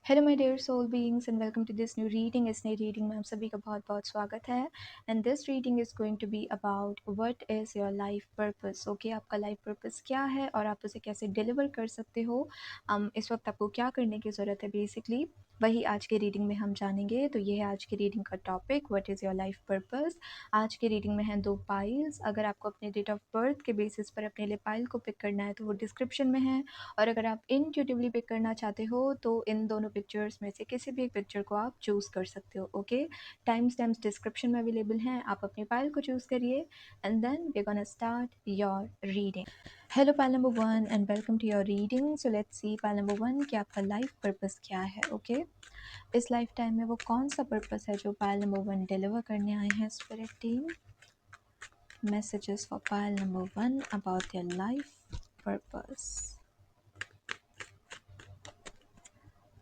Hello my dear soul beings and welcome to this new reading. इस नई reading में आप सभी का बहुत बहुत स्वागत है। And this reading is going to be about what is your life purpose. Okay, आपका लाइफ पर्पस क्या है और आप उसे कैसे डिलीवर कर सकते हो। इस वक्त आपको क्या करने की ज़रूरत है, बेसिकली वही आज के रीडिंग में हम जानेंगे। तो ये है आज की रीडिंग का topic, what is your life purpose. आज की रीडिंग में हैं दो पाइल्स। अगर आपको अपने डेट ऑफ बर्थ के बेसिस पर अपने लिए पाइल को पिक करना है तो वो डिस्क्रिप्शन में है, और अगर आप इंट्यूटिवली पिक करना चाहते हो तो इन दोनों पिक्चर्स में से किसी भी एक पिक्चर को आप चूज़ कर सकते हो। ओके, टाइम स्टैम्प्स डिस्क्रिप्शन में अवेलेबल हैं, आप अपनी फाइल को चूज़ करिए and then we gonna start your reading. Hello pile number 1 and welcome to your reading. So let's see pile number 1 कि आपका लाइफ पर्पस क्या है। ओके, इस लाइफ टाइम में वो कौन सा पर्पस है जो पाइल नंबर 1 डिलीवर करने आए हैं। Spirit team, messages for pile number 1 about their life purpose.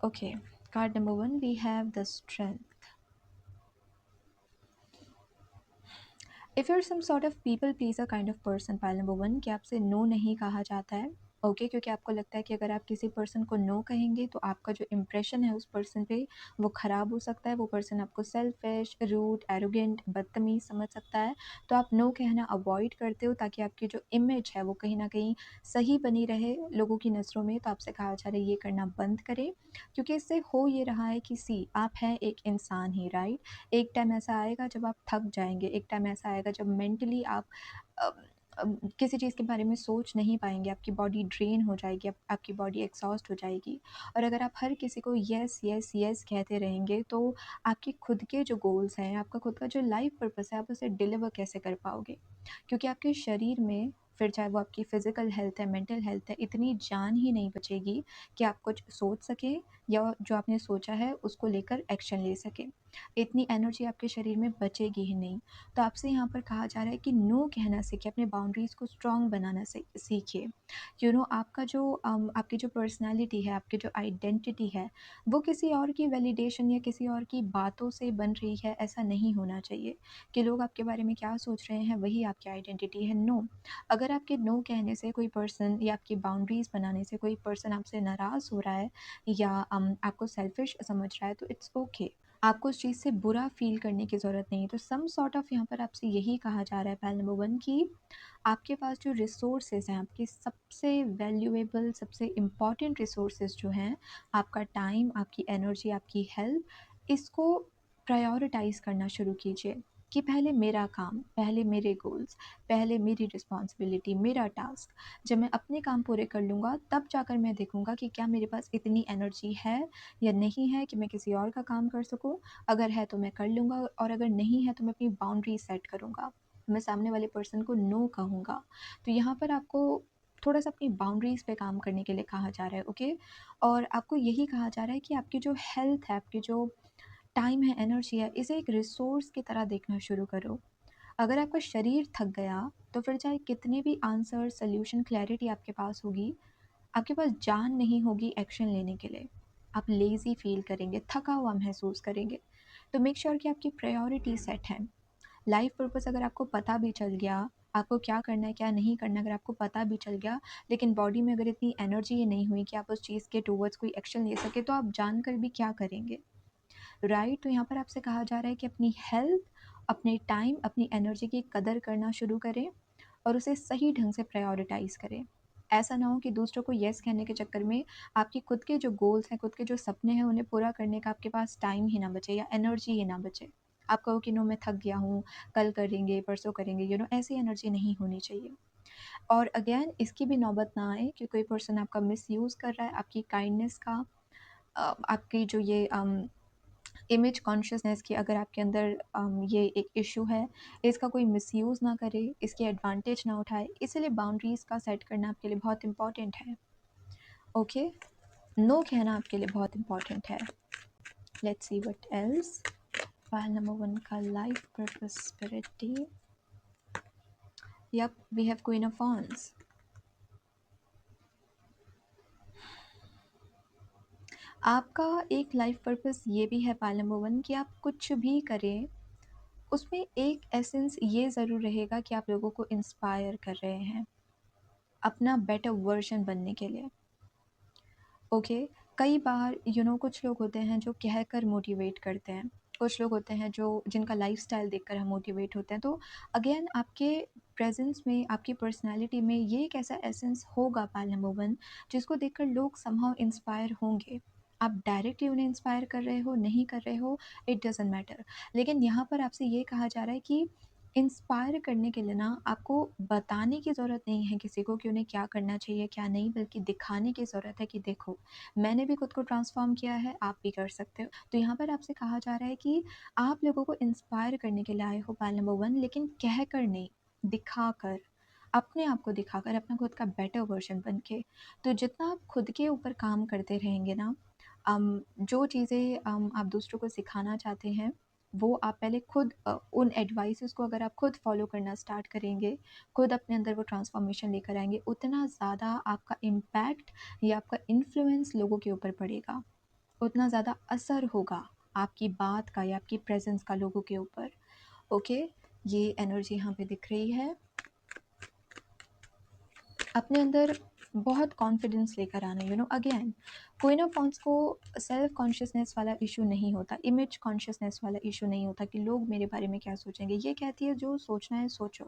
Okay, card number 1, we have the strength. If you're some sort of people pleaser kind of person, pile number 1, कि आपसे no नहीं कहा जाता है। Okay, क्योंकि आपको लगता है कि अगर आप किसी पर्सन को नो कहेंगे तो आपका जो इम्प्रेशन है उस पर्सन पे वो ख़राब हो सकता है। वो पर्सन आपको सेल्फिश, रूड, एरोगेंट, बदतमीज़ समझ सकता है। तो आप नो कहना अवॉइड करते हो ताकि आपकी जो इमेज है वो कहीं ना कहीं सही बनी रहे लोगों की नज़रों में। तो आपसे कहा जा रहा है ये करना बंद करें, क्योंकि इससे हो ये रहा है कि सी आप हैं एक इंसान ही, राइट। एक टाइम ऐसा आएगा जब आप थक जाएंगे, एक टाइम ऐसा आएगा जब मेंटली आप किसी चीज़ के बारे में सोच नहीं पाएंगे, आपकी बॉडी ड्रेन हो जाएगी, आपकी बॉडी एग्जॉस्ट हो जाएगी। और अगर आप हर किसी को येस येस येस कहते रहेंगे तो आपके खुद के जो गोल्स हैं, आपका खुद का जो लाइफ पर्पस है, आप उसे डिलीवर कैसे कर पाओगे। क्योंकि आपके शरीर में फिर चाहे वो आपकी फ़िज़िकल हेल्थ है, मेंटल हेल्थ है, इतनी जान ही नहीं बचेगी कि आप कुछ सोच सकें या जो आपने सोचा है उसको लेकर एक्शन ले सकें। इतनी एनर्जी आपके शरीर में बचेगी ही नहीं। तो आपसे यहाँ पर कहा जा रहा है कि नो कहना सीखिए, अपने बाउंड्रीज़ को स्ट्रॉन्ग बनाना सीखिए। आपका जो आपकी जो पर्सनैलिटी है, आपकी जो आइडेंटिटी है, वो किसी और की वैलिडेशन या किसी और की बातों से बन रही है, ऐसा नहीं होना चाहिए कि लोग आपके बारे में क्या सोच रहे हैं वही आपकी आइडेंटिटी है। नो, अगर आपके नो कहने से कोई पर्सन या आपकी बाउंड्रीज़ बनाने से कोई पर्सन आपसे नाराज़ हो रहा है या आपको सेल्फिश समझ रहा है तो इट्स ओके। आपको उस चीज़ से बुरा फ़ील करने की ज़रूरत नहीं है। तो सम सॉर्ट ऑफ यहाँ पर आपसे यही कहा जा रहा है पहल नंबर 1 कि आपके पास जो रिसोर्सेज़ हैं, आपके सबसे वैल्यूएबल, सबसे इम्पॉर्टेंट रिसोर्सेज़ जो हैं, आपका टाइम, आपकी एनर्जी, आपकी हेल्थ, इसको प्रायोरिटाइज़ करना शुरू कीजिए कि पहले मेरा काम, पहले मेरे गोल्स, पहले मेरी रिस्पॉन्सिबिलिटी, मेरा टास्क। जब मैं अपने काम पूरे कर लूँगा तब जाकर मैं देखूँगा कि क्या मेरे पास इतनी एनर्जी है या नहीं है कि मैं किसी और का काम कर सकूँ। अगर है तो मैं कर लूँगा, और अगर नहीं है तो मैं अपनी बाउंड्री सेट करूँगा। मैं सामने वाले पर्सन को नो कहूँगा। तो यहाँ पर आपको थोड़ा-सा अपनी बाउंड्रीज़ पे काम करने के लिए कहा जा रहा है, ओके? और आपको यही कहा जा रहा है कि आपकी जो हेल्थ है, आपकी जो टाइम है, एनर्जी है, इसे एक रिसोर्स की तरह देखना शुरू करो। अगर आपका शरीर थक गया तो फिर चाहे कितने भी आंसर, सॉल्यूशन, क्लैरिटी आपके पास होगी, आपके पास जान नहीं होगी एक्शन लेने के लिए। आप लेज़ी फ़ील करेंगे, थका हुआ महसूस करेंगे। तो मेक श्योर कि आपकी प्रायोरिटी सेट है। लाइफ पर्पस अगर आपको पता भी चल गया, आपको क्या करना है, क्या नहीं करना, अगर आपको पता भी चल गया, लेकिन बॉडी में अगर इतनी एनर्जी ही नहीं हुई कि आप उस चीज़ के टुवर्ड्स कोई एक्शन ले सकें, तो आप जानकर भी क्या करेंगे, राइट। तो यहाँ पर आपसे कहा जा रहा है कि अपनी हेल्थ, अपने टाइम, अपनी एनर्जी की कदर करना शुरू करें और उसे सही ढंग से प्रायोरिटाइज़ करें। ऐसा ना हो कि दूसरों को येस कहने के चक्कर में आपके खुद के जो गोल्स हैं, खुद के जो सपने हैं, उन्हें पूरा करने का आपके पास टाइम ही ना बचे या एनर्जी ही ना बचे। आप कहो कि नो मैं थक गया हूँ, कल करेंगे, परसों करेंगे, ऐसी एनर्जी नहीं होनी चाहिए। और अगेन इसकी भी नौबत ना आए कि कोई पर्सन आपका मिसयूज़ कर रहा है, आपकी काइंडनेस का, आपकी जो ये इमेज कॉन्शियसनेस की, अगर आपके अंदर ये एक इशू है, इसका कोई मिसयूज़ ना करे, इसकी एडवांटेज ना उठाए। इसीलिए बाउंड्रीज़ का सेट करना आपके लिए बहुत इंपॉर्टेंट है। ओके, नो कहना आपके लिए बहुत इंपॉर्टेंट है। Let's see what else. File number 1 का life purpose, spirit team. Yup, we have queen of wands. आपका एक लाइफ पर्पस ये भी है पाइल नंबर 1 कि आप कुछ भी करें, उसमें एक एसेंस ये ज़रूर रहेगा कि आप लोगों को इंस्पायर कर रहे हैं अपना बेटर वर्जन बनने के लिए। ओके, कई बार कुछ लोग होते हैं जो कहकर मोटिवेट करते हैं, कुछ लोग होते हैं जो जिनका लाइफ़स्टाइल देखकर हम मोटिवेट होते हैं। तो अगेन आपके प्रेज़ेंस में, आपकी पर्सनैलिटी में ये एक ऐसा एसेंस होगा पायल नंबर 1 जिसको देखकर लोग समहाउ इंस्पायर होंगे। आप डायरेक्टली उन्हें इंस्पायर कर रहे हो, नहीं कर रहे हो, इट डज़न्ट मैटर। लेकिन यहाँ पर आपसे ये कहा जा रहा है कि इंस्पायर करने के लिए ना आपको बताने की ज़रूरत नहीं है किसी को कि उन्हें क्या करना चाहिए, क्या नहीं, बल्कि दिखाने की ज़रूरत है कि देखो, मैंने भी खुद को ट्रांसफ़ॉर्म किया है, आप भी कर सकते हो। तो यहाँ पर आपसे कहा जा रहा है कि आप लोगों को इंस्पायर करने के लिए आए हो पायल नंबर 1, लेकिन कहकर नहीं, दिखाकर, अपने आप को दिखाकर, अपना खुद का बेटर वर्ज़न बन के। तो जितना आप खुद के ऊपर काम करते रहेंगे ना, जो चीज़ें आप दूसरों को सिखाना चाहते हैं, वो आप पहले खुद उन एडवाइसेज़ को अगर आप खुद फ़ॉलो करना स्टार्ट करेंगे, खुद अपने अंदर वो ट्रांसफ़ॉर्मेशन लेकर आएँगे, उतना ज़्यादा आपका इम्पैक्ट या आपका इन्फ्लुएंस लोगों के ऊपर पड़ेगा, उतना ज़्यादा असर होगा आपकी बात का या आपकी प्रेज़ेंस का लोगों के ऊपर। ओके, ये एनर्जी यहाँ पे दिख रही है। अपने अंदर बहुत कॉन्फिडेंस लेकर आना, अगेन क्वीन ऑफ वांड्स को सेल्फ कॉन्शियसनेस वाला इशू नहीं होता, इमेज कॉन्शियसनेस वाला इशू नहीं होता कि लोग मेरे बारे में क्या सोचेंगे। ये कहती है जो सोचना है सोचो,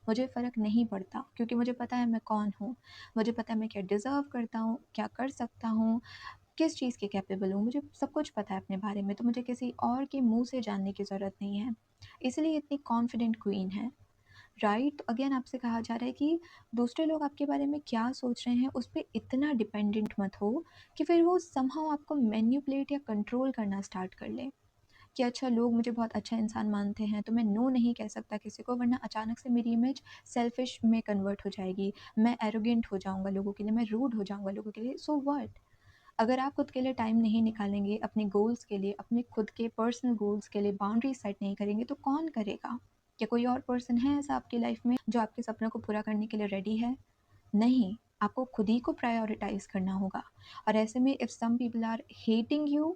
मुझे फ़र्क नहीं पड़ता, क्योंकि मुझे पता है मैं कौन हूँ, मुझे पता है मैं क्या डिज़र्व करता हूँ, क्या कर सकता हूँ, किस चीज़ के कैपेबल हूँ, मुझे सब कुछ पता है अपने बारे में, तो मुझे किसी और के मुंह से जानने की ज़रूरत नहीं है। इसलिए इतनी कॉन्फिडेंट क्वीन है। राइट, तो अगेन आपसे कहा जा रहा है कि दूसरे लोग आपके बारे में क्या सोच रहे हैं उस पे इतना डिपेंडेंट मत हो कि फिर वो समहाउ आपको मैनिपुलेट या कंट्रोल करना स्टार्ट कर ले कि अच्छा लोग मुझे बहुत अच्छा इंसान मानते हैं तो मैं नो नहीं कह सकता किसी को, वरना अचानक से मेरी इमेज सेल्फिश में कन्वर्ट हो जाएगी, मैं एरोगेंट हो जाऊंगा लोगों के लिए, मैं रूड हो जाऊंगा लोगों के लिए। सो व्हाट, अगर आप खुद के लिए टाइम नहीं निकालेंगे, अपने गोल्स के लिए, अपने खुद के पर्सनल गोल्स के लिए बाउंड्री सेट नहीं करेंगे तो कौन करेगा? क्या कोई और पर्सन है ऐसा आपकी लाइफ में जो आपके सपनों को पूरा करने के लिए रेडी है? नहीं, आपको खुद ही को प्रायोरिटाइज करना होगा। और ऐसे में if some people are hating you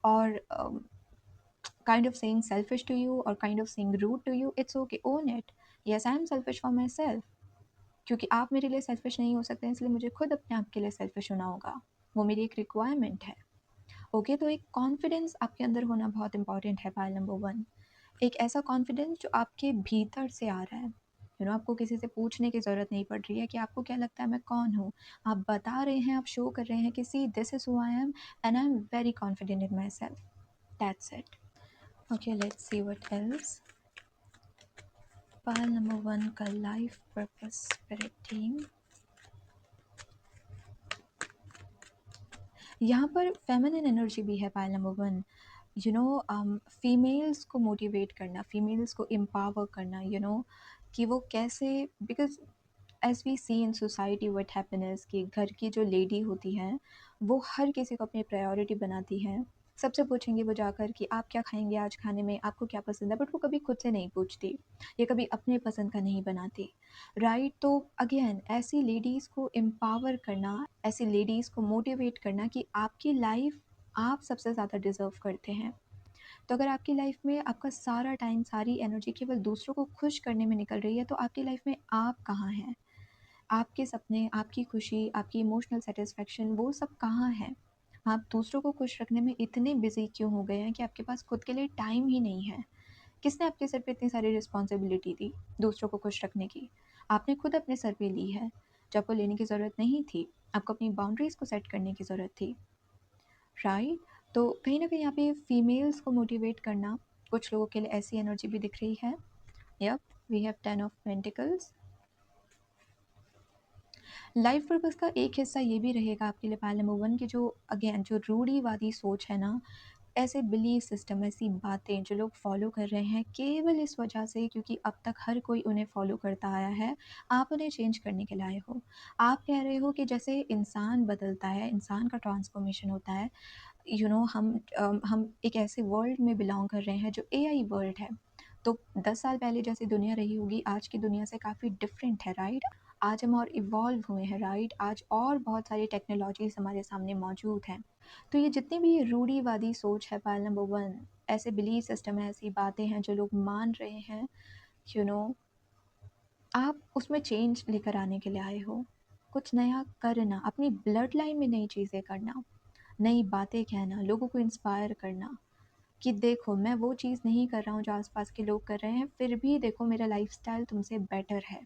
और kind of saying selfish to you और kind of saying rude to you, it's okay, own it. Yes, I am selfish for myself, क्योंकि आप मेरे लिए सेल्फिश नहीं हो सकते, इसलिए मुझे खुद अपने आप के लिए सेल्फिश होना होगा। वो मेरी एक रिक्वायरमेंट है। ओके, तो एक कॉन्फिडेंस आपके अंदर होना बहुत इंपॉर्टेंट है पायल नंबर 1। एक ऐसा कॉन्फिडेंस जो आपके भीतर से आ रहा है, आपको किसी से पूछने की ज़रूरत नहीं पड़ रही है कि आपको क्या लगता है मैं कौन हूँ। आप बता रहे हैं, आप शो कर रहे हैं कि see this is who I am and I am very confident in my self, that's it. Okay, let's see what else. Payal number 1 का लाइफ पर्पस स्पिरिट टीम, यहाँ पर फेमिनिन एनर्जी भी है पायल नंबर 1। फीमेल्स को motivate करना, females को empower करना, कि वो कैसे, because as we see in society what happiness, कि घर की जो लेडी होती हैं वो हर किसी को अपनी प्रायोरिटी बनाती हैं। सबसे पूछेंगे वो जाकर कि आप क्या खाएंगे आज खाने में, आपको क्या पसंद है, बट वो कभी खुद से नहीं पूछती, ये कभी अपने पसंद का नहीं बनाती। राइट, तो अगेन ऐसी लेडीज़ को एम्पावर करना, ऐसी लेडीज़ को मोटिवेट करना कि आपकी लाइफ आप सबसे ज़्यादा डिज़र्व करते हैं। तो अगर आपकी लाइफ में आपका सारा टाइम, सारी एनर्जी केवल दूसरों को खुश करने में निकल रही है, तो आपकी लाइफ में आप कहाँ हैं? आपके सपने, आपकी खुशी, आपकी इमोशनल सेटिस्फैक्शन, वो सब कहाँ है? आप दूसरों को खुश रखने में इतने बिजी क्यों हो गए हैं कि आपके पास खुद के लिए टाइम ही नहीं है? किसने आपके सर पे इतनी सारी रिस्पॉन्सिबिलिटी दी दूसरों को खुश रखने की? आपने खुद अपने सर पे ली है, जो आपको लेने की ज़रूरत नहीं थी। आपको अपनी बाउंड्रीज़ को सेट करने की ज़रूरत थी, राइट? तो कहीं ना कहीं यहाँ पे फीमेल्स को मोटिवेट करना, कुछ लोगों के लिए ऐसी एनर्जी भी दिख रही है। Yup, we have 10 of pentacles. Life purpose का एक हिस्सा ये भी रहेगा आपके लिए पायल नंबर 1 की, जो अगेन जो रूढ़िवादी सोच है ना, ऐसे बिलीफ सिस्टम, ऐसी बातें जो लोग फॉलो कर रहे हैं केवल इस वजह से क्योंकि अब तक हर कोई उन्हें फॉलो करता आया है, आप उन्हें चेंज करने के लाए हो। आप कह रहे हो कि जैसे इंसान बदलता है, इंसान का ट्रांसफॉर्मेशन होता है, हम एक ऐसे वर्ल्ड में बिलोंग कर रहे हैं जो एआई वर्ल्ड है। तो 10 साल पहले जैसी दुनिया रही होगी आज की दुनिया से काफ़ी डिफरेंट है, राइट? आज हम और इवॉल्व हुए हैं, राइट? आज और बहुत सारी टेक्नोलॉजीज हमारे सामने मौजूद हैं। तो ये जितनी भी ये रूढ़िवादी सोच है पायल नंबर 1, ऐसे बिलीफ सिस्टम है, ऐसी बातें हैं जो लोग मान रहे हैं, यू नो आप उसमें चेंज लेकर आने के लिए आए हो। कुछ नया करना, अपनी ब्लड लाइन में नई चीज़ें करना। नई बातें कहना, लोगों को इंस्पायर करना कि देखो मैं वो चीज़ नहीं कर रहा हूँ जो आस-पास के लोग कर रहे हैं, फिर भी देखो मेरा लाइफ़स्टाइल तुमसे बेटर है।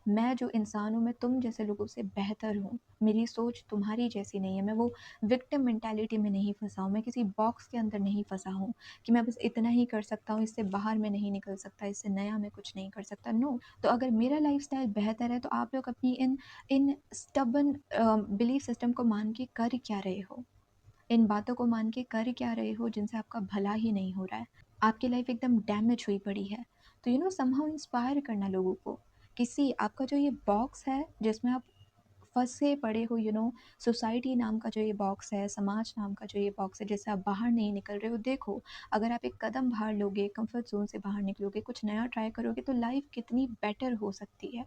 मैं जो इंसान हूँ, मैं तुम जैसे लोगों से बेहतर हूँ। मेरी सोच तुम्हारी जैसी नहीं है। मैं वो विक्टिम मेंटालिटी में नहीं फँसा हूँ। मैं किसी बॉक्स के अंदर नहीं फँसा हूँ कि मैं बस इतना ही कर सकता हूँ, इससे बाहर मैं नहीं निकल सकता, इससे नया मैं कुछ नहीं कर सकता। नो। तो अगर मेरा लाइफ़स्टाइल बेहतर है, तो आप लोग अपनी इन इन स्टबर्न बिलीफ सिस्टम को मान के कर क्या रहे हो? इन बातों को मान के कर क्या रहे हो जिनसे आपका भला ही नहीं हो रहा है? आपकी लाइफ एकदम डैमेज हुई पड़ी है। तो समहाउ इंस्पायर करना लोगों को। किसी आपका जो ये बॉक्स है जिसमें आप फँसे पड़े हो, सोसाइटी नाम का जो ये बॉक्स है, समाज नाम का जो ये बॉक्स है जिससे आप बाहर नहीं निकल रहे हो, देखो अगर आप एक कदम बाहर लोगे, कंफर्ट ज़ोन से बाहर निकलोगे, कुछ नया ट्राई करोगे तो लाइफ कितनी बेटर हो सकती है।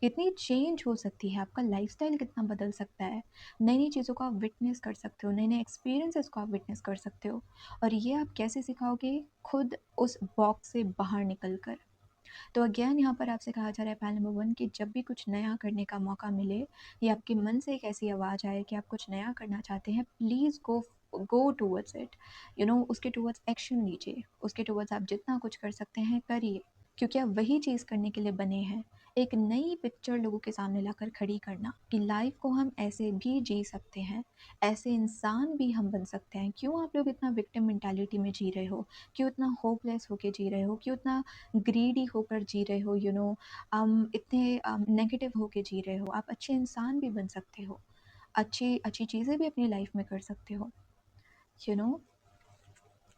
कितनी चेंज हो सकती है, आपका लाइफ़स्टाइल कितना बदल सकता है। नई-नई चीज़ों को आप विटनेस कर सकते हो, नए-नए एक्सपीरियंसेस को आप विटनेस कर सकते हो और ये आप कैसे सिखाओगे? खुद उस बॉक्स से बाहर निकल कर। तो अगेन यहाँ पर आपसे कहा जा रहा है पॉइंट नंबर 1 कि जब भी कुछ नया करने का मौका मिले या आपके मन से एक ऐसी आवाज़ आए कि आप कुछ नया करना चाहते हैं, प्लीज़ गो टुवर्ड्स इट। उसके टुवर्ड्स एक्शन लीजिए, उसके टुवर्ड्स आप जितना कुछ कर सकते हैं करिए, क्योंकि आप वही चीज़ करने के लिए बने हैं। एक नई पिक्चर लोगों के सामने लाकर खड़ी करना कि लाइफ को हम ऐसे भी जी सकते हैं, ऐसे इंसान भी हम बन सकते हैं। क्यों आप लोग इतना विक्टिम मेंटालिटी में जी रहे हो? क्यों इतना होपलेस होके जी रहे हो? क्यों इतना ग्रीडी होकर जी रहे हो? इतने नेगेटिव होके जी रहे हो? आप अच्छे इंसान भी बन सकते हो, अच्छी अच्छी चीज़ें भी अपनी लाइफ में कर सकते हो। यू नो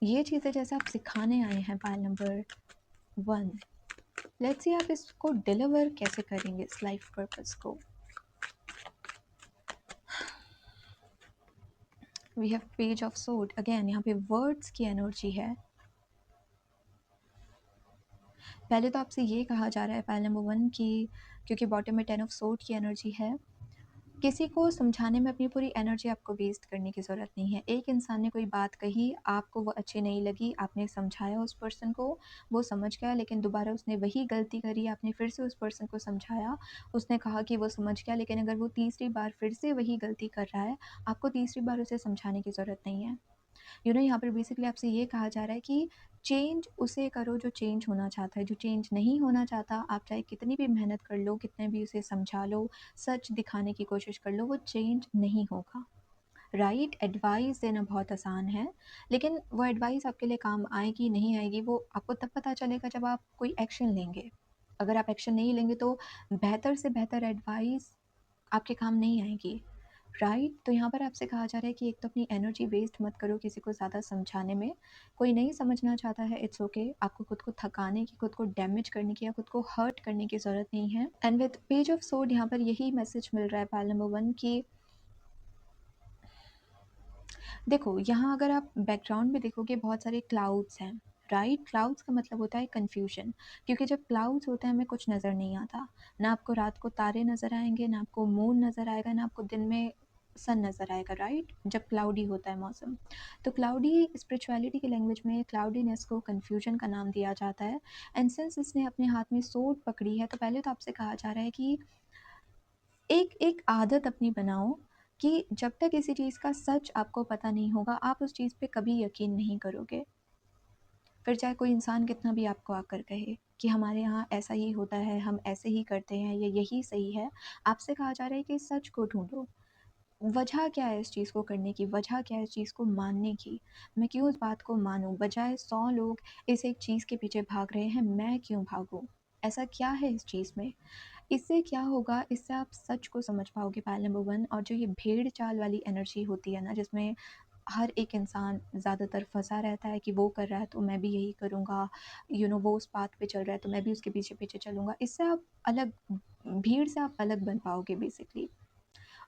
ये चीज़ें जैसे आप सिखाने आए हैं पायल नंबर 1, लेट्स सी आप इसको डिलीवर कैसे करेंगे इस लाइफ पर्पस को। We have page of swords, again यहाँ पे वर्ड्स की एनर्जी है। पहले तो आपसे ये कहा जा रहा है पायल नंबर 1 कि क्योंकि बॉटम में 10 ऑफ सोर्ड की एनर्जी है, किसी को समझाने में अपनी पूरी एनर्जी आपको वेस्ट करने की ज़रूरत नहीं है। एक इंसान ने कोई बात कही, आपको वो अच्छी नहीं लगी, आपने समझाया उस पर्सन को, वो समझ गया, लेकिन दोबारा उसने वही गलती करी, आपने फिर से उस पर्सन को समझाया, उसने कहा कि वो समझ गया, लेकिन अगर वो तीसरी बार फिर से वही गलती कर रहा है, आपको तीसरी बार उसे समझाने की ज़रूरत नहीं है। यहाँ पर बेसिकली आपसे ये कहा जा रहा है कि चेंज उसे करो जो चेंज होना चाहता है। जो चेंज नहीं होना चाहता, आप चाहे कितनी भी मेहनत कर लो, कितने भी उसे समझा लो, सच दिखाने की कोशिश कर लो, वो चेंज नहीं होगा। राइट? एडवाइस देना बहुत आसान है, लेकिन वो एडवाइस आपके लिए काम आएगी नहीं आएगी वो आपको तब पता चलेगा जब आप कोई एक्शन लेंगे। अगर आप एक्शन नहीं लेंगे तो बेहतर से बेहतर एडवाइस आपके काम नहीं आएगी। राइट? तो यहाँ पर आपसे कहा जा रहा है कि एक तो अपनी एनर्जी वेस्ट मत करो किसी को ज़्यादा समझाने में। कोई नहीं समझना चाहता है, इट्स ओके। आपको खुद को थकाने की, खुद को डैमेज करने की या खुद को हर्ट करने की ज़रूरत नहीं है। And with page of sword यहाँ पर यही मैसेज मिल रहा है पाइल नंबर 1 कि देखो, यहाँ अगर आप बैकग्राउंड में देखोगे बहुत सारे क्लाउड्स हैं, राइट? क्लाउड्स का मतलब होता है कन्फ्यूजन, क्योंकि जब क्लाउड्स होते हैं हमें कुछ नज़र नहीं आता। ना आपको रात को तारे नज़र आएँगे, ना आपको मून नज़र आएगा, ना आपको दिन में सन नज़र आएगा, राइट? जब क्लाउडी होता है मौसम। तो क्लाउडी स्पिरिचुअलिटी की लैंग्वेज में क्लाउडीनेस को कन्फ्यूजन का नाम दिया जाता है। एंड सिंस इसने अपने हाथ में सोर्ड पकड़ी है, तो पहले तो आपसे कहा जा रहा है कि एक एक आदत अपनी बनाओ कि जब तक किसी चीज़ का सच आपको पता नहीं होगा, आप उस चीज़ पे कभी यकीन नहीं करोगे। फिर चाहे कोई इंसान कितना भी आपको आकर कहे कि हमारे यहाँ ऐसा ही होता है, हम ऐसे ही करते हैं, या यही सही है। आपसे कहा जा रहा है कि सच को ढूँढो। वजह क्या है इस चीज़ को करने की? वजह क्या है इस चीज़ को मानने की? मैं क्यों इस बात को मानूँ? बजाए 100 लोग इस एक चीज़ के पीछे भाग रहे हैं, मैं क्यों भागूँ? ऐसा क्या है इस चीज़ में? इससे क्या होगा, इससे आप सच को समझ पाओगे पहल नंबर 1। और जो ये भेड़-चाल वाली एनर्जी होती है ना, जिसमें हर एक इंसान ज़्यादातर फँसा रहता है कि वो कर रहा है तो मैं भी यही करूँगा, वो उस पाथ पे चल रहा है तो मैं भी उसके पीछे-पीछे चलूँगा। इससे आप अलग भीड़ से आप अलग बन पाओगे बेसिकली।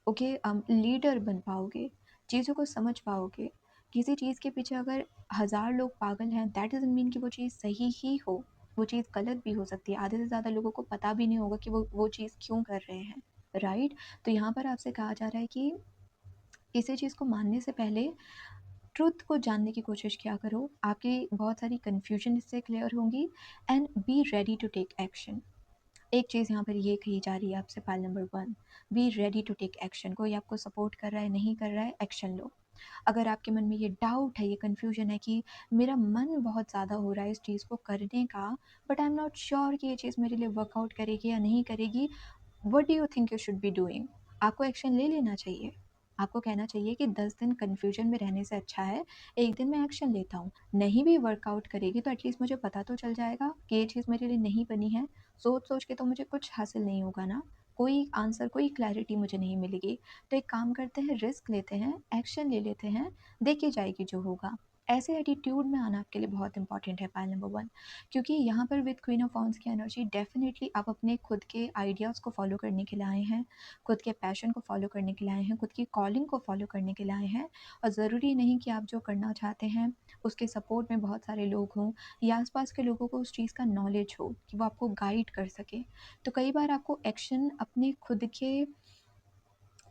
ओके, लीडर बन पाओगे, चीज़ों को समझ पाओगे। किसी चीज़ के पीछे अगर 1000 लोग पागल हैं, दैट डज़न्ट मीन कि वो चीज़ सही ही हो, वो चीज़ गलत भी हो सकती है। आधे से ज़्यादा लोगों को पता भी नहीं होगा कि वो चीज़ क्यों कर रहे हैं, राइट? तो यहाँ पर आपसे कहा जा रहा है कि किसी चीज़ को मानने से पहले ट्रुथ को जानने की कोशिश किया करो। आपकी बहुत सारी कन्फ्यूजन इससे क्लियर होंगी and be ready to take action. एक चीज़ यहाँ पर ये कही जा रही है आपसे pile number 1, be ready to take action. कोई आपको सपोर्ट कर रहा है, नहीं कर रहा है, एक्शन लो। अगर आपके मन में ये डाउट है, ये कन्फ्यूजन है कि मेरा मन बहुत ज़्यादा हो रहा है इस चीज़ को करने का, but I am not sure कि ये चीज़ मेरे लिए वर्कआउट करेगी या नहीं करेगी, what do you think you should be doing? आपको एक्शन ले लेना चाहिए। आपको कहना चाहिए कि 10 दिन कन्फ्यूजन में रहने से अच्छा है, एक दिन मैं एक्शन लेता हूँ। नहीं भी वर्कआउट करेगी तो एटलीस्ट मुझे पता तो चल जाएगा कि ये चीज़ मेरे लिए नहीं बनी है। सोच-सोच के तो मुझे कुछ हासिल नहीं होगा ना, कोई आंसर, कोई क्लैरिटी मुझे नहीं मिलेगी। तो एक काम करते हैं, रिस्क लेते हैं, एक्शन ले लेते हैं, देखी जाएगी जो होगा। ऐसे एटीट्यूड में आना आपके लिए बहुत इंपॉर्टेंट है, पाइल नंबर 1। क्योंकि यहाँ पर विद क्वीन ऑफ वांड्स की एनर्जी डेफिनेटली आप अपने खुद के आइडियाज़ को फॉलो करने के लिए आए हैं, खुद के पैशन को फॉलो करने के लिए आए हैं, खुद की कॉलिंग को फॉलो करने के लिए आए हैं। और ज़रूरी नहीं कि आप जो करना चाहते हैं उसके सपोर्ट में बहुत सारे लोग हों या आसपास के लोगों को उस चीज़ का नॉलेज हो कि वो आपको गाइड कर सके। तो कई बार आपको एक्शन अपने खुद के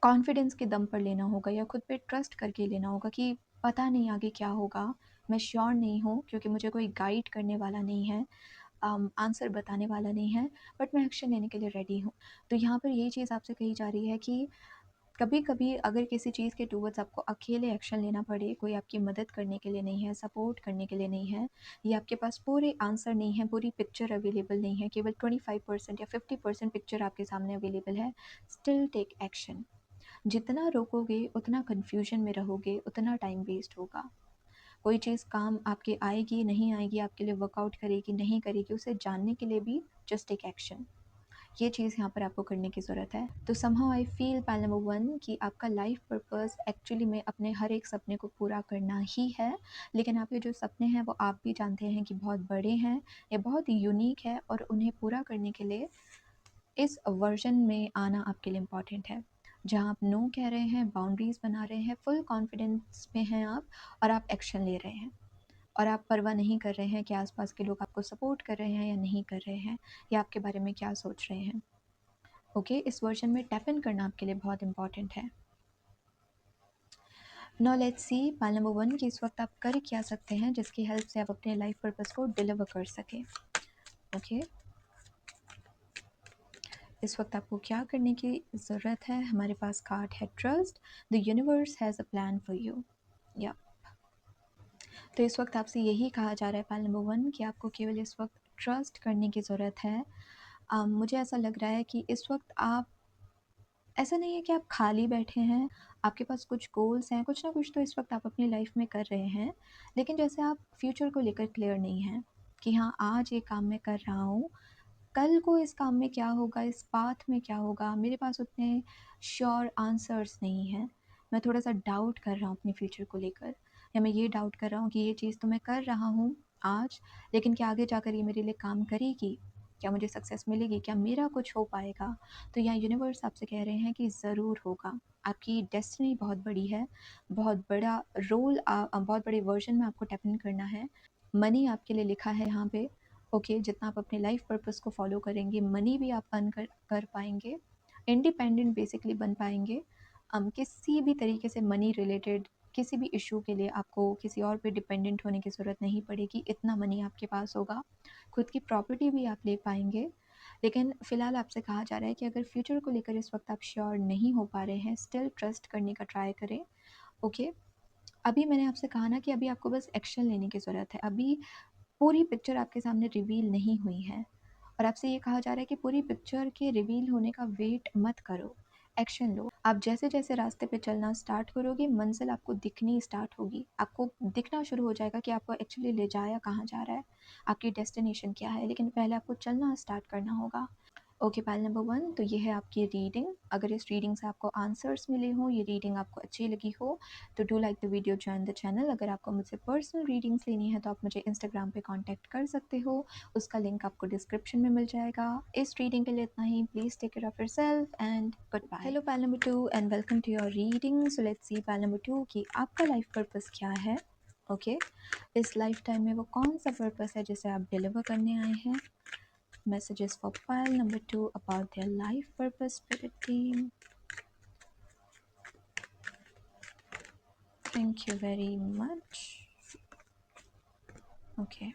कॉन्फिडेंस के दम पर लेना होगा या खुद पे ट्रस्ट करके लेना होगा कि पता नहीं आगे क्या होगा, मैं श्योर नहीं हूँ क्योंकि मुझे कोई गाइड करने वाला नहीं है, आंसर बताने वाला नहीं है, बट मैं एक्शन लेने के लिए रेडी हूँ। तो यहाँ पर यही चीज़ आपसे कही जा रही है कि कभी-कभी अगर किसी चीज़ के टुवर्ड्स आपको अकेले एक्शन लेना पड़े, कोई आपकी मदद करने के लिए नहीं है, सपोर्ट करने के लिए नहीं है, या आपके पास पूरे आंसर नहीं है, पूरी पिक्चर अवेलेबल नहीं है, केवल 25% या 50% पिक्चर आपके सामने अवेलेबल है, स्टिल टेक एक्शन। जितना रोकोगे उतना कन्फ्यूजन में रहोगे, उतना टाइम वेस्ट होगा। कोई चीज़ काम आपके आएगी, नहीं आएगी, आपके लिए वर्कआउट करेगी, नहीं करेगी, उसे जानने के लिए भी जस्ट टेक एक्शन। ये चीज़ यहाँ पर आपको करने की ज़रूरत है। तो somehow I feel pile number 1 कि आपका लाइफ पर्पस एक्चुअली में अपने हर एक सपने को पूरा करना ही है। लेकिन आपके जो सपने हैं वो आप भी जानते हैं कि बहुत बड़े हैं, ये बहुत यूनिक है और उन्हें पूरा करने के लिए इस वर्जन में आना आपके लिए इम्पॉर्टेंट है। जहाँ आप नो कह रहे हैं, बाउंड्रीज़ बना रहे हैं, फुल कॉन्फिडेंस में हैं आप और आप एक्शन ले रहे हैं। और आप परवाह नहीं कर रहे हैं कि आसपास के लोग आपको सपोर्ट कर रहे हैं या नहीं कर रहे हैं या आपके बारे में क्या सोच रहे हैं। ओके, इस वर्जन में टैप इन करना आपके लिए बहुत इंपॉर्टेंट है। Now let's see pile number 1 कि इस वक्त आप कर क्या सकते हैं जिसकी हेल्प से आप अपने लाइफ पर्पस को डिलीवर कर सकें। ओके, इस वक्त आपको क्या करने की ज़रूरत है? हमारे पास कार्ड है trust, the universe has a plan for you. या तो इस वक्त आपसे यही कहा जा रहा है पाइल नंबर 1 कि आपको केवल इस वक्त ट्रस्ट करने की ज़रूरत है। मुझे ऐसा लग रहा है कि इस वक्त आप, ऐसा नहीं है कि आप खाली बैठे हैं, आपके पास कुछ गोल्स हैं, कुछ ना कुछ तो इस वक्त आप अपनी लाइफ में कर रहे हैं, लेकिन जैसे आप फ्यूचर को लेकर क्लियर नहीं हैं कि हाँ, आज ये काम मैं कर रहा हूँ, कल को इस काम में क्या होगा, इस पाथ में क्या होगा, मेरे पास उतने श्योर आंसर्स नहीं हैं। मैं थोड़ा-सा डाउट कर रहा हूँ अपने फ्यूचर को लेकर, या मैं ये डाउट कर रहा हूँ कि ये चीज़ तो मैं कर रहा हूँ आज, लेकिन क्या आगे जाकर ये मेरे लिए काम करेगी? क्या मुझे सक्सेस मिलेगी? क्या मेरा कुछ हो पाएगा? तो यहाँ यूनिवर्स आपसे कह रहे हैं कि ज़रूर होगा। आपकी डेस्टिनी बहुत बड़ी है, बहुत बड़ा रोल बहुत बड़े वर्ज़न में आपको टैप इन करना है। मनी आपके लिए लिखा है यहाँ पे। ओके, जितना आप अपने लाइफ पर्पस को फॉलो करेंगे, मनी भी आप अर्न कर पाएंगे, इंडिपेंडेंट बेसिकली बन पाएंगे। किसी भी तरीके से मनी रिलेटेड किसी भी इशू के लिए आपको किसी और पे डिपेंडेंट होने की ज़रूरत नहीं पड़ेगी, इतना मनी आपके पास होगा, खुद की प्रॉपर्टी भी आप ले पाएंगे। लेकिन फ़िलहाल आपसे कहा जा रहा है कि अगर फ्यूचर को लेकर इस वक्त आप श्योर नहीं हो पा रहे हैं, स्टिल ट्रस्ट करने का ट्राई करें। ओके, अभी मैंने आपसे कहा ना कि अभी आपको बस एक्शन लेने की ज़रूरत है। अभी पूरी पिक्चर आपके सामने रिवील नहीं हुई है और आपसे ये कहा जा रहा है कि पूरी पिक्चर के रिवील होने का वेट मत करो, एक्शन लो। आप जैसे जैसे रास्ते पे चलना स्टार्ट करोगे, मंजिल आपको दिखनी स्टार्ट होगी, आपको दिखना शुरू हो जाएगा कि आपको एक्चुअली ले जाया कहाँ जा रहा है, आपकी डेस्टिनेशन क्या है, लेकिन पहले आपको चलना स्टार्ट करना होगा। ओके, पाइल नंबर 1, तो ये है आपकी रीडिंग। अगर इस रीडिंग से आपको आंसर्स मिले हों, ये रीडिंग आपको अच्छी लगी हो, तो do like the video, join the channel. अगर आपको मुझसे पर्सनल रीडिंग्स लेनी है तो आप मुझे इंस्टाग्राम पे कांटेक्ट कर सकते हो, उसका लिंक आपको डिस्क्रिप्शन में मिल जाएगा। इस रीडिंग के लिए इतना ही। Please take care of yourself and goodbye. Hello pile number 2 and welcome to your reading. So let's see pile number 2 कि आपका लाइफ पर्पस क्या है। ओके, इस लाइफ टाइम में वो कौन सा पर्पस है जिसे आप डिलीवर करने आए हैं। Messages for pile number 2 about their life purpose, spirit team. Thank you very much. Okay.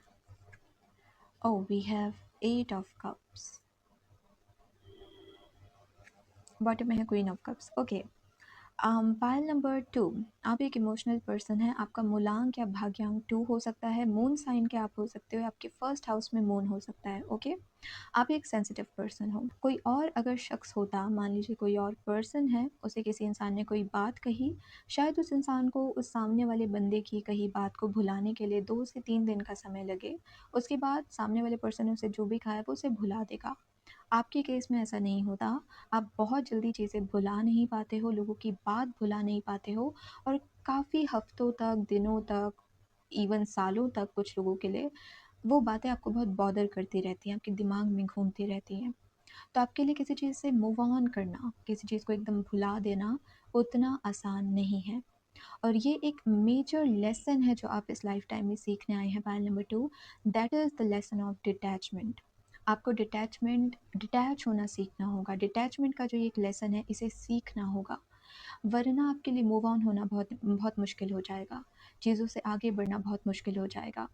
Oh, we have 8 of cups. Bottom में है Queen of Cups. Okay. Pile number 2, आप एक इमोशनल पर्सन हैं, आपका मूलांक या भाग्यांक 2 हो सकता है, मून साइन के आप हो सकते हो, आपके फर्स्ट हाउस में मून हो सकता है, ओके। आप एक सेंसिटिव पर्सन हो। कोई और अगर शख्स होता, मान लीजिए कोई और पर्सन है, उसे किसी इंसान ने कोई बात कही, शायद उस इंसान को उस सामने वाले बंदे की कही बात को भुलाने के लिए 2 से 3 दिन का समय लगे। उसके बाद सामने वाले पर्सन ने उसे जो भी कहा है वो उसे भुला देगा। आपके केस में ऐसा नहीं होता। आप बहुत जल्दी चीज़ें भुला नहीं पाते हो, लोगों की बात भुला नहीं पाते हो, और काफ़ी हफ्तों तक, दिनों तक, इवन सालों तक कुछ लोगों के लिए वो बातें आपको बहुत बॉदर करती रहती हैं, आपके दिमाग में घूमती रहती हैं। तो आपके लिए किसी चीज़ से मूव ऑन करना, किसी चीज़ को एकदम भुला देना उतना आसान नहीं है। और ये एक मेजर लेसन है जो आप इस लाइफ टाइम में सीखने आए हैं, pile number 2, that is the lesson of detachment. आपको डिटैच होना सीखना होगा। डिटैचमेंट का जो ये एक लेसन है, इसे सीखना होगा, वरना आपके लिए मूव ऑन होना बहुत बहुत मुश्किल हो जाएगा, चीज़ों से आगे बढ़ना बहुत मुश्किल हो जाएगा,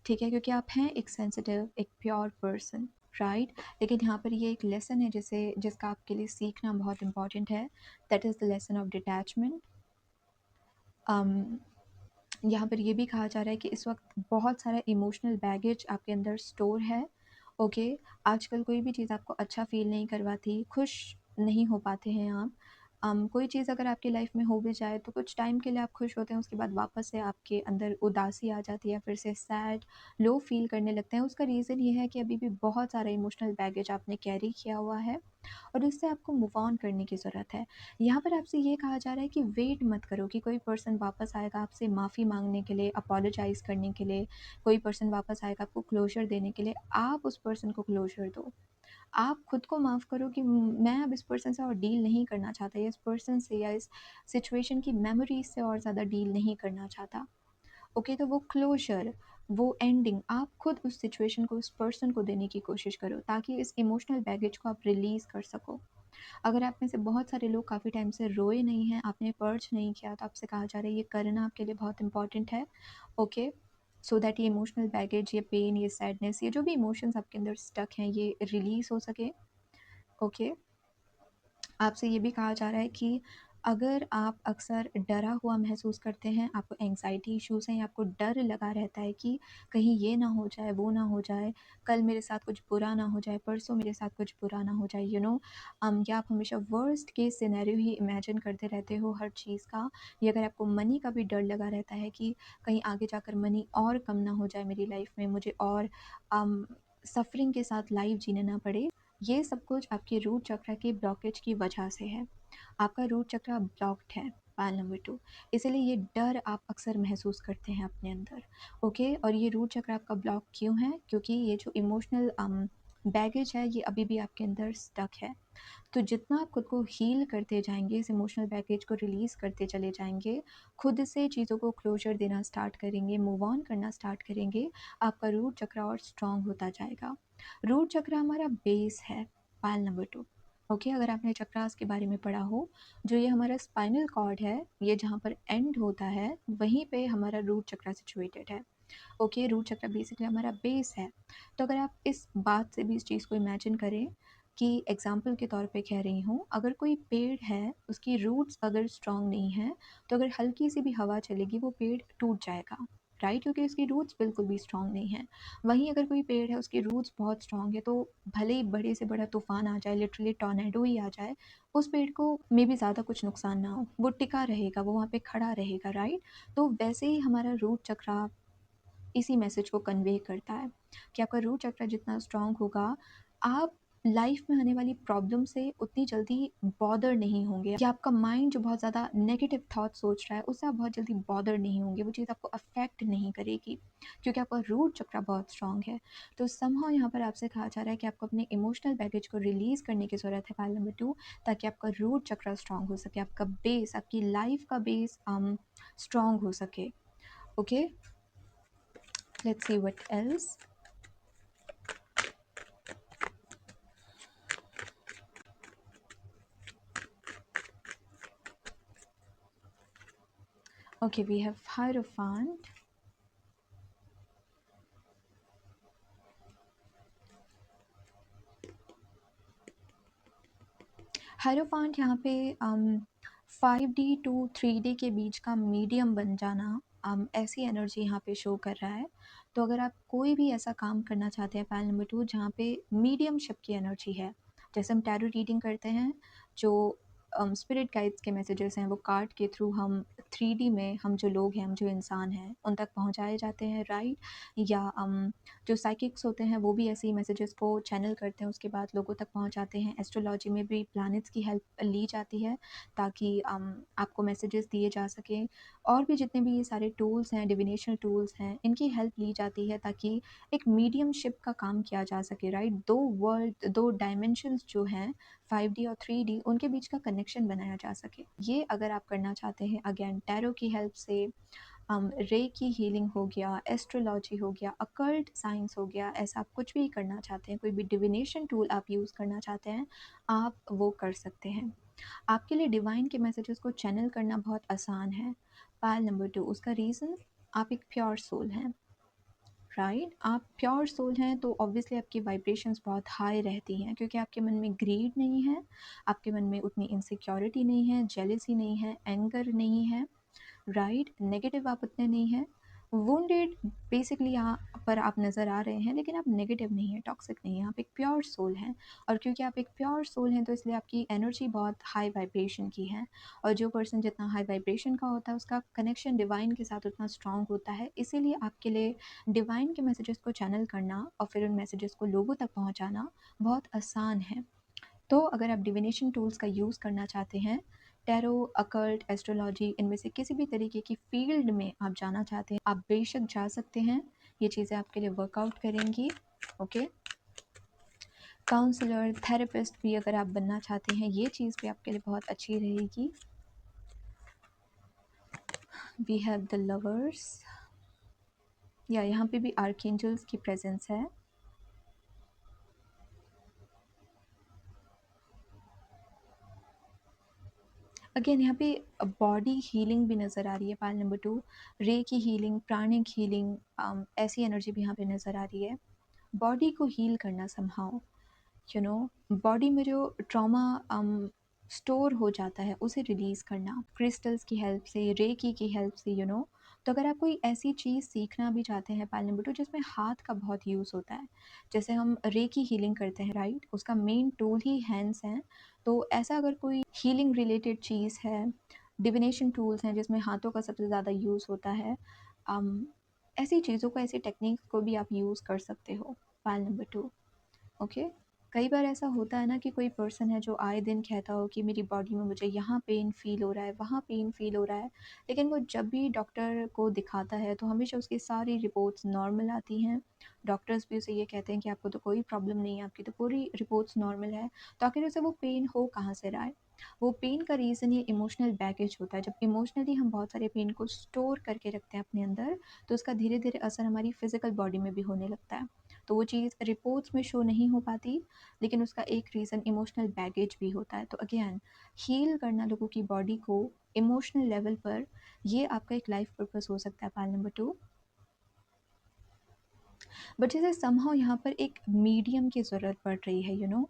ठीक है, क्योंकि आप हैं एक सेंसिटिव, एक प्योर पर्सन, राइट। लेकिन यहाँ पर ये एक लेसन है जिसका आपके लिए सीखना बहुत इंपॉर्टेंट है, that is the lesson of detachment. यहाँ पर ये भी कहा जा रहा है कि इस वक्त बहुत सारा इमोशनल बैगेज आपके अंदर स्टोर है, ओके। आजकल कोई भी चीज़ आपको अच्छा फील नहीं करवाती, खुश नहीं हो पाते हैं आप। कोई चीज़ अगर आपकी लाइफ में हो भी जाए तो कुछ टाइम के लिए आप खुश होते हैं, उसके बाद वापस से आपके अंदर उदासी आ जाती है, फिर से सैड, लो फील करने लगते हैं। उसका रीज़न ये है कि अभी भी बहुत सारा इमोशनल बैगेज आपने कैरी किया हुआ है, और उससे आपको मूव ऑन करने की ज़रूरत है। यहाँ पर आपसे ये कहा जा रहा है कि वेट मत करो कि कोई पर्सन वापस आएगा आपसे माफ़ी मांगने के लिए, अपोलोजाइज़ करने के लिए, कोई पर्सन वापस आएगा आपको क्लोजर देने के लिए। आप उस पर्सन को क्लोजर दो। आप खुद को माफ़ करो कि मैं अब इस पर्सन से और डील नहीं करना चाहता, या इस पर्सन से या इस सिचुएशन की मेमोरीज से और ज़्यादा डील नहीं करना चाहता, ओके। तो वो क्लोजर, वो एंडिंग आप खुद उस सिचुएशन को, उस पर्सन को देने की कोशिश करो, ताकि इस इमोशनल बैगेज को आप रिलीज़ कर सको। अगर आप में से बहुत सारे लोग काफ़ी टाइम से रोए नहीं हैं, आपने पर्च नहीं किया, तो आपसे कहा जा रहा है ये करना आपके लिए बहुत इंपॉर्टेंट है, ओके। सो दैट ये इमोशनल बैगेज, ये पेन, ये सैडनेस, ये जो भी इमोशंस आपके अंदर स्टक हैं, ये रिलीज़ हो सके, ओके। आपसे ये भी कहा जा रहा है कि अगर आप अक्सर डरा हुआ महसूस करते हैं, आपको एंग्जायटी इश्यूज़ हैं, या आपको डर लगा रहता है कि कहीं ये ना हो जाए, वो ना हो जाए, कल मेरे साथ कुछ बुरा ना हो जाए, परसों मेरे साथ कुछ बुरा ना हो जाए, या आप हमेशा वर्स्ट केस सिनेरियो ही इमेजिन करते रहते हो हर चीज़ का, या अगर आपको मनी का भी डर लगा रहता है कि कहीं आगे जाकर मनी और कम ना हो जाए मेरी लाइफ में, मुझे और सफ़रिंग के साथ लाइफ जीना ना पड़े, ये सब कुछ आपके रूट चक्र के ब्लॉकेज की वजह से है। आपका रूट चक्र ब्लॉक्ड है, पायल नंबर 2, इसीलिए ये डर आप अक्सर महसूस करते हैं अपने अंदर, ओके। और ये रूट चक्र आपका ब्लॉक क्यों है? क्योंकि ये जो इमोशनल बैगेज है, ये अभी भी आपके अंदर स्टक है। तो जितना आप खुद को हील करते जाएंगे, इस इमोशनल बैगेज को रिलीज़ करते चले जाएंगे, खुद से चीज़ों को क्लोजर देना स्टार्ट करेंगे, मूव ऑन करना स्टार्ट करेंगे, आपका रूट चक्र और स्ट्रॉन्ग होता जाएगा। रूट चक्र हमारा बेस है, पायल नंबर 2, ओके। अगर आपने चक्रास के बारे में पढ़ा हो, जो ये हमारा स्पाइनल कॉर्ड है, ये जहाँ पर एंड होता है, वहीं पे हमारा रूट चक्र सिचुएटेड है, ओके। रूट चक्र बेसिकली हमारा बेस है। तो अगर आप इस बात से भी इस चीज़ को इमेजिन करें कि एग्जाम्पल के तौर पे कह रही हूँ, अगर कोई पेड़ है, उसकी रूट्स अगर स्ट्रांग नहीं है, तो अगर हल्की सी भी हवा चलेगी वो पेड़ टूट जाएगा, राइट, क्योंकि उसकी रूट्स बिल्कुल भी स्ट्रांग नहीं है। वहीं अगर कोई पेड़ है, उसकी रूट्स बहुत स्ट्रांग है, तो भले ही बड़े से बड़ा तूफान आ जाए, लिटरली टॉर्नेडो ही आ जाए, उस पेड़ को मे भी ज़्यादा कुछ नुकसान ना हो, वो टिका रहेगा, वो वहाँ पे खड़ा रहेगा, राइट। तो वैसे ही हमारा रूट चक्र इसी मैसेज को कन्वे करता है कि आपका रूट चक्र जितना स्ट्रांग होगा, आप लाइफ में आने वाली प्रॉब्लम से उतनी जल्दी बॉदर नहीं होंगे, या आपका माइंड जो बहुत ज़्यादा नेगेटिव थॉट सोच रहा है, उससे आप बहुत जल्दी बॉदर नहीं होंगे, वो चीज़ आपको अफेक्ट नहीं करेगी, क्योंकि आपका रूट चक्र बहुत स्ट्रांग है। तो समहाउ यहाँ पर आपसे कहा जा रहा है कि आपको अपने इमोशनल बैगेज को रिलीज़ करने की ज़रूरत है, पायल नंबर 2, ताकि आपका रूट चक्र स्ट्रांग हो सके, आपका बेस, आपकी लाइफ का बेस स्ट्रांग हो सके, okay. Let's see what else. Okay, we have Hierophant. हायरोफांट यहाँ पे 5D टू 3D के बीच का मीडियम बन जाना, ऐसी एनर्जी यहाँ पे शो कर रहा है। तो अगर आप कोई भी ऐसा काम करना चाहते हैं पाइल नंबर 2 जहाँ पे मीडियमशिप की एनर्जी है, जैसे हम टैरो रीडिंग करते हैं, जो स्पिरिट गाइड्स के मैसेजेस हैं वो कार्ड के थ्रू हम 3D में, हम जो लोग हैं, हम जो इंसान हैं उन तक पहुँचाए जाते हैं, राइट? या जो साइकिक्स होते हैं वो भी ऐसे ही मैसेजेस को चैनल करते हैं, उसके बाद लोगों तक पहुँचाते हैं। एस्ट्रोलॉजी में भी प्लैनेट्स की हेल्प ली जाती है ताकि आपको मैसेजेस दिए जा सकें। और भी जितने भी ये सारे टूल्स हैं, डिविनेशन टूल्स हैं, इनकी हेल्प ली जाती है ताकि एक मीडियमशिप का काम किया जा सके, राइट? दो वर्ल्ड, दो डायमेंशंस जो हैं 5D और 3D, उनके बीच का कनेक्शन बनाया जा सके। ये अगर आप करना चाहते हैं, अगेन टैरो की हेल्प से, रे की हीलिंग हो गया, एस्ट्रोलॉजी हो गया, अकल्ट साइंस हो गया, ऐसा आप कुछ भी करना चाहते हैं, कोई भी डिविनेशन टूल आप यूज़ करना चाहते हैं, आप वो कर सकते हैं। आपके लिए डिवाइन के मैसेजेस को चैनल करना बहुत आसान है। पायल नंबर 2, उसका रीज़न, आप एक प्योर सोल हैं, राइट? आप प्योर सोल हैं तो ऑब्वियसली आपकी वाइब्रेशंस बहुत हाई रहती हैं, क्योंकि आपके मन में ग्रीड नहीं है, आपके मन में उतनी इनसिक्योरिटी नहीं है, जेलिसी नहीं है, एंगर नहीं है, राइट? नेगेटिव आप उतने नहीं हैं, वुंडेड बेसिकली यहाँ पर आप नज़र आ रहे हैं, लेकिन आप नेगेटिव नहीं हैं, टॉक्सिक नहीं हैं, आप एक प्योर सोल हैं। और क्योंकि आप एक प्योर सोल हैं तो इसलिए आपकी एनर्जी बहुत हाई वाइब्रेशन की है, और जो पर्सन जितना हाई वाइब्रेशन का होता है उसका कनेक्शन डिवाइन के साथ उतना स्ट्रांग होता है। इसीलिए आपके लिए डिवाइन के मैसेजेस को चैनल करना और फिर उन मैसेजेस को लोगों तक पहुँचाना बहुत आसान है। तो अगर आप डिविनेशन टूल्स का यूज़ करना चाहते हैं, टैरो, अकल्ट, एस्ट्रोलॉजी, इनमें से किसी भी तरीके की फील्ड में आप जाना चाहते हैं, आप बेशक जा सकते हैं। ये चीज़ें आपके लिए वर्कआउट करेंगी, ओके? काउंसलर, थेरेपिस्ट भी अगर आप बनना चाहते हैं, ये चीज़ भी आपके लिए बहुत अच्छी रहेगी। वी हैव द लवर्स, या यहाँ पे भी आर्कएंजल्स की प्रेजेंस है। अगेन यहाँ पे बॉडी हीलिंग भी नज़र आ रही है, पाल नंबर 2, रे की हीलिंग, प्राणिक हीलिंग, ऐसी एनर्जी भी यहाँ पे नज़र आ रही है। बॉडी को हील करना समहाउ, यू नो, बॉडी में जो ट्रॉमा स्टोर हो जाता है उसे रिलीज़ करना क्रिस्टल्स की हेल्प से, रेकी की हेल्प से, यू नो। तो अगर आप कोई ऐसी चीज़ सीखना भी चाहते हैं पाल नंबर 2 जिसमें हाथ का बहुत यूज़ होता है, जैसे हम रेकी हीलिंग करते हैं, राइट? उसका मेन टूल ही हैंड्स हैं। तो ऐसा अगर कोई हीलिंग रिलेटेड चीज़ है, डिविनेशन टूल्स हैं जिसमें हाथों का सबसे ज़्यादा यूज़ होता है, ऐसी चीज़ों को, ऐसी टेक्निक्स को भी आप यूज़ कर सकते हो, पाल नंबर 2, ओके? कई बार ऐसा होता है ना कि कोई पर्सन है जो आए दिन कहता हो कि मेरी बॉडी में मुझे यहाँ पेन फ़ील हो रहा है, वहाँ पेन फ़ील हो रहा है, लेकिन वो जब भी डॉक्टर को दिखाता है तो हमेशा उसकी सारी रिपोर्ट्स नॉर्मल आती हैं। डॉक्टर्स भी उसे ये कहते हैं कि आपको तो कोई प्रॉब्लम नहीं है, आपकी तो पूरी रिपोर्ट्स नॉर्मल है। तो आखिर उसे वो पेन हो कहाँ से रहा है? वो पेन का रीज़न ये इमोशनल बैगेज होता है। जब इमोशनली हम बहुत सारे पेन को स्टोर करके रखते हैं अपने अंदर, तो उसका धीरे-धीरे असर हमारी फ़िज़िकल बॉडी में भी होने लगता है। तो वो चीज़ रिपोर्ट्स में शो नहीं हो पाती, लेकिन उसका एक रीज़न इमोशनल बैगेज भी होता है। तो अगेन, हील करना लोगों की बॉडी को इमोशनल लेवल पर, ये आपका एक लाइफ पर्पस हो सकता है, पाल नंबर 2। बट जैसे समहाउ यहाँ पर एक मीडियम की ज़रूरत पड़ रही है, यू नो।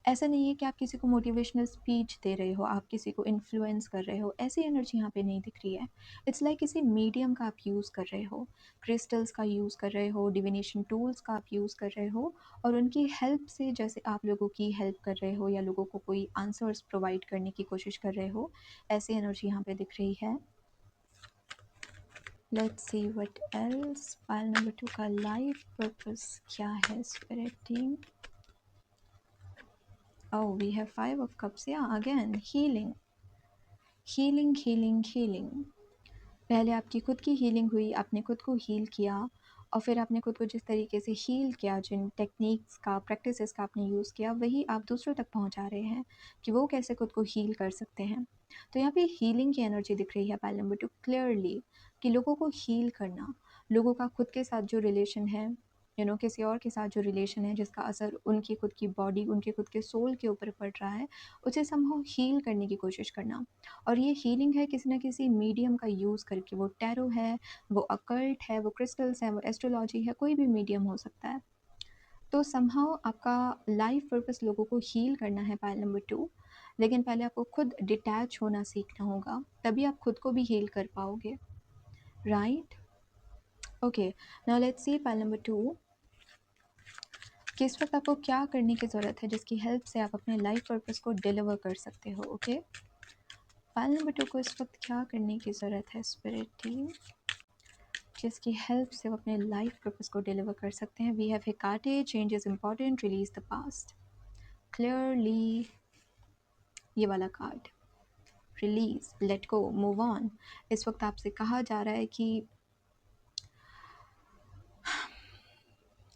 ऐसा नहीं है कि आप किसी को मोटिवेशनल स्पीच दे रहे हो, आप किसी को इन्फ्लुएंस कर रहे हो, ऐसी एनर्जी यहाँ पे नहीं दिख रही है। इट्स लाइक किसी मीडियम का आप यूज़ कर रहे हो, क्रिस्टल्स का यूज़ कर रहे हो, डिविनेशन टूल्स का आप यूज़ कर रहे हो, और उनकी हेल्प से, जैसे आप लोगों की हेल्प कर रहे हो या लोगों को कोई आंसर्स प्रोवाइड करने की कोशिश कर रहे हो, ऐसी एनर्जी यहाँ पे दिख रही है। Let's see what else, pile number 2 का लाइफ पर्पस क्या है, spirit team. Oh, we have 5 of cups. Yeah, again, healing, healing, healing, healing. पहले आपकी खुद की हीलिंग हुई, आपने खुद को हील किया, और फिर आपने खुद को जिस तरीके से हील किया, जिन टेक्निक्स का, प्रैक्टिसेस का आपने यूज़ किया, वही आप दूसरों तक पहुंचा रहे हैं कि वो कैसे खुद को हील कर सकते हैं। तो यहाँ पे हीलिंग की एनर्जी दिख रही है, पाइल नंबर 2, क्लियरली, कि लोगों को हील करना, लोगों का खुद के साथ जो रिलेशन है, यू नो, किसी और के साथ जो रिलेशन है जिसका असर उनकी खुद की बॉडी, उनके खुद के सोल के ऊपर पड़ रहा है, उसे समहाउ हील करने की कोशिश करना। और ये हीलिंग है किसी ना किसी मीडियम का यूज़ करके, वो टैरो है, वो अकल्ट है, वो क्रिस्टल्स है, वो एस्ट्रोलॉजी है, कोई भी मीडियम हो सकता है। तो समहाउ आपका लाइफ पर्पस लोगों को हील करना है, पाइल नंबर 2। लेकिन पहले आपको खुद डिटैच होना सीखना होगा, तभी आप खुद को भी हील कर पाओगे, right? Okay, now let's see pile number 2 कि इस वक्त आपको क्या करने की ज़रूरत है जिसकी हेल्प से आप अपने लाइफ पर्पस को डिलीवर कर सकते हो। ओके, पाइल नंबर 2 को इस वक्त क्या करने की ज़रूरत है स्पिरिट टीम, जिसकी हेल्प से वो अपने लाइफ पर्पस को डिलीवर कर सकते हैं। We have Hecate, change is important, release the past, clearly, ये वाला card, release, let go, move on. इस वक्त आपसे कहा जा रहा है कि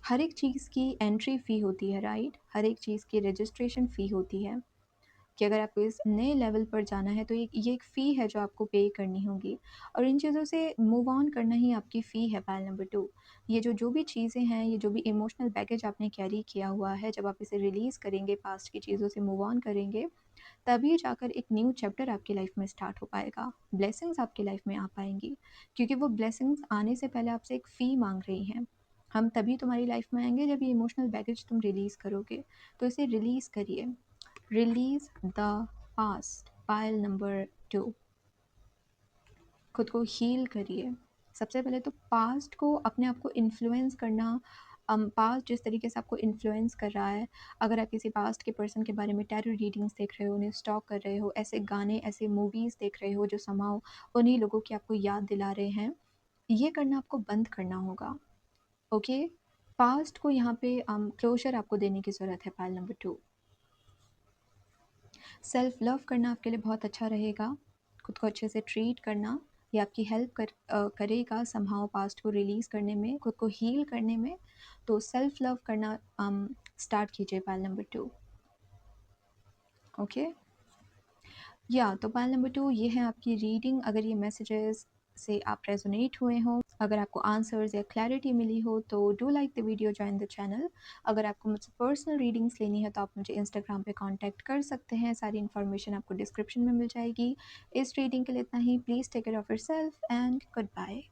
हर एक चीज़ की एंट्री फ़ी होती है, राइट? हर एक चीज़ की रजिस्ट्रेशन फ़ी होती है कि अगर आपको इस नए लेवल पर जाना है तो ये एक फ़ी है जो आपको पे करनी होगी, और इन चीज़ों से मूव ऑन करना ही आपकी फ़ी है। पाइल नंबर 2, ये जो भी चीज़ें हैं, ये जो भी इमोशनल बैगेज आपने कैरी किया हुआ है, जब आप इसे रिलीज़ करेंगे, पास्ट की चीज़ों से मूव ऑन करेंगे, तभी जाकर एक न्यू चैप्टर आपकी लाइफ में स्टार्ट हो पाएगा। ब्लेसिंग्स आपकी लाइफ में आ पाएंगी, क्योंकि वो ब्लेसिंग्स आने से पहले आपसे एक फ़ी मांग रही हैं। हम तभी तुम्हारी लाइफ में आएंगे जब ये इमोशनल बैगेज तुम रिलीज़ करोगे, तो इसे रिलीज़ करिए। Release the past, pile number 2, खुद को हील करिए। सबसे पहले तो पास्ट को, अपने आप को इन्फ्लुएंस करना, पास्ट जिस तरीके से आपको इन्फ्लुएंस कर रहा है, अगर आप किसी पास्ट के पर्सन के बारे में टैरो रीडिंग्स देख रहे हो, उन्हें स्टॉक कर रहे हो, ऐसे गाने, ऐसे मूवीज़ देख रहे हो जो समाओ उन्हीं लोगों की आपको याद दिला रहे हैं, ये करना आपको बंद करना होगा। ओके, पास्ट को यहाँ पे क्लोजर आपको देने की ज़रूरत है। पाइल नंबर 2, सेल्फ लव करना आपके लिए बहुत अच्छा रहेगा। खुद को अच्छे से ट्रीट करना, ये आपकी हेल्प करेगा समहाउ पास्ट को रिलीज़ करने में, खुद को हील करने में। तो सेल्फ लव करना स्टार्ट कीजिए। पाइल नंबर 2, ओके, या तो पाइल नंबर 2 ये है आपकी रीडिंग। अगर ये मैसेजेस से आप रेजोनेट हुए हों, अगर आपको आंसर्स या क्लैरिटी मिली हो, तो do like the video, join the channel. अगर आपको मुझसे पर्सनल रीडिंग्स लेनी है तो आप मुझे इंस्टाग्राम पे कांटेक्ट कर सकते हैं, सारी इन्फॉर्मेशन आपको डिस्क्रिप्शन में मिल जाएगी। इस रीडिंग के लिए इतना ही। Please take care of yourself and good bye.